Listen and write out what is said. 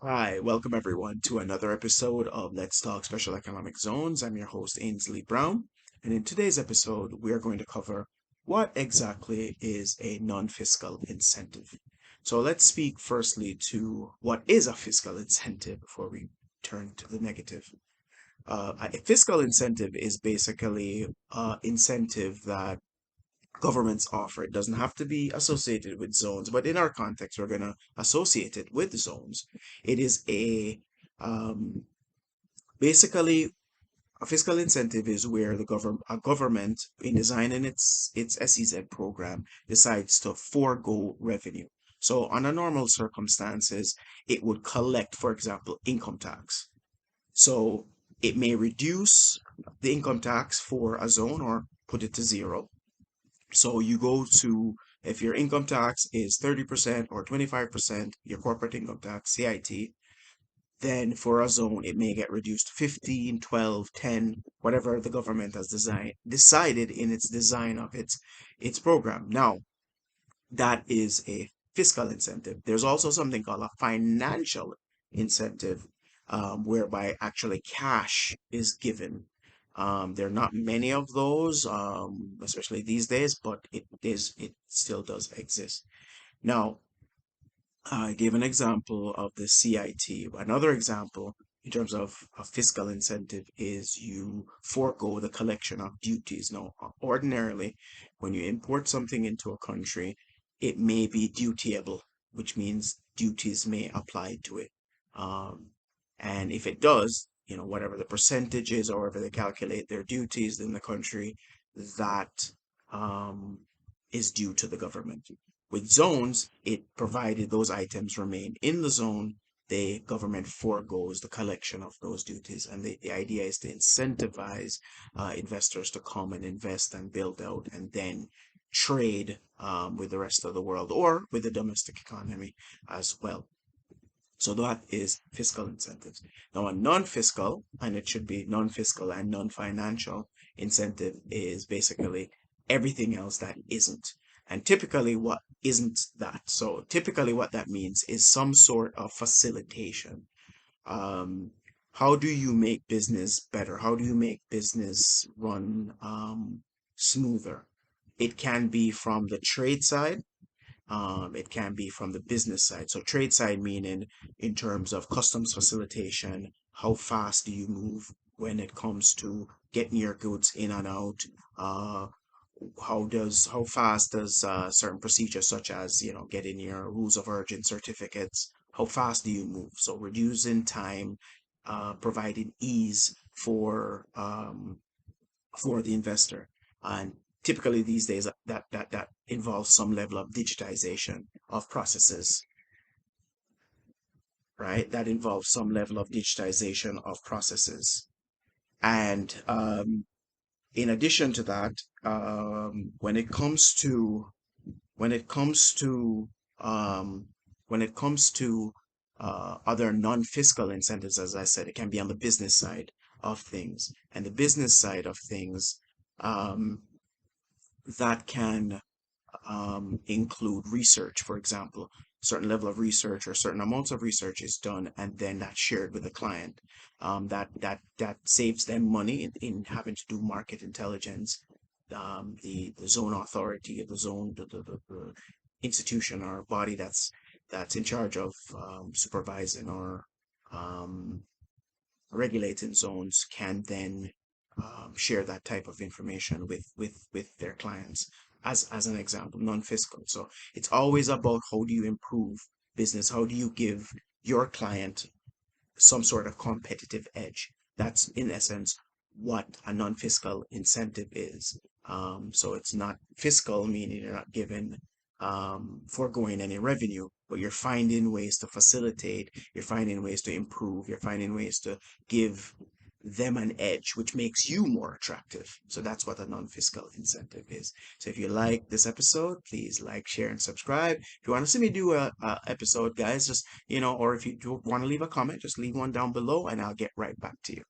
Hi, welcome everyone to another episode of Let's Talk Special Economic Zones. I'm your host, Ainsley Brown, and in today's episode, we are going to cover what exactly is a non-fiscal incentive. So let's speak firstly to what is a fiscal incentive before we turn to the negative. A fiscal incentive is basically an incentive that governments offer. It doesn't have to be associated with zones, but in our context, we're going to associate it with zones. It is um, basically a fiscal incentive is where a government, in designing its SEZ program, decides to forego revenue. So, under normal circumstances, it would collect, for example, income tax. So, it may reduce the income tax for a zone or put it to zero. So you go to, if your income tax is 30% or 25%, your corporate income tax, CIT, then for a zone, it may get reduced to 15, 12, 10, whatever the government has decided in its design of its program. Now, that is a fiscal incentive. There's also something called a financial incentive, whereby actually cash is given. There are not many of those, especially these days, but it still does exist. Now, I gave an example of the CIT. Another example in terms of a fiscal incentive is you forego the collection of duties. Now, ordinarily, when you import something into a country, it may be dutiable, which means duties may apply to it. Um, and if it does, whatever the percentage is or whatever they calculate their duties in the country, that um, is due to the government. With zones, it provided those items remain in the zone, the government foregoes the collection of those duties. And the idea is to incentivize investors to come and invest and build out and then trade with the rest of the world or with the domestic economy as well. So that is fiscal incentives. Now, a non-fiscal, and it should be non-fiscal and non-financial incentive, is basically everything else that isn't. And typically, what isn't that? So typically, what that means is some sort of facilitation. Um, how do you make business better? How do you make business run smoother? It can be from the trade side, it can be from the business side. So trade side meaning in terms of customs facilitation, how fast do you move when it comes to getting your goods in and out? Uh, how fast does certain procedures such as getting your rules of origin certificates, how fast do you move? So reducing time, providing ease for the investor. And typically these days that involves some level of digitization of processes, right? That involves some level of digitization of processes. And in addition to that, when it comes to when it comes to um, when it comes to other non-fiscal incentives, as I said, it can be on the business side of things. And the business side of things, um, that can include research, for example. Certain level of research or certain amounts of research is done, and then that's shared with the client. That saves them money in having to do market intelligence. The zone authority of the zone, the institution or body that's in charge of supervising or um, regulating zones can then share that type of information with their clients as an example, non-fiscal. So it's always about how do you improve business? How do you give your client some sort of competitive edge? That's in essence what a non-fiscal incentive is. So it's not fiscal, meaning you're not given foregoing any revenue, but you're finding ways to facilitate, you're finding ways to improve, you're finding ways to give them an edge, which makes you more attractive. So that's what a non-fiscal incentive is. So if you like this episode, please like, share, and subscribe. If you want to see me do a episode, guys, just or if you do want to leave a comment, just leave one down below, and I'll get right back to you.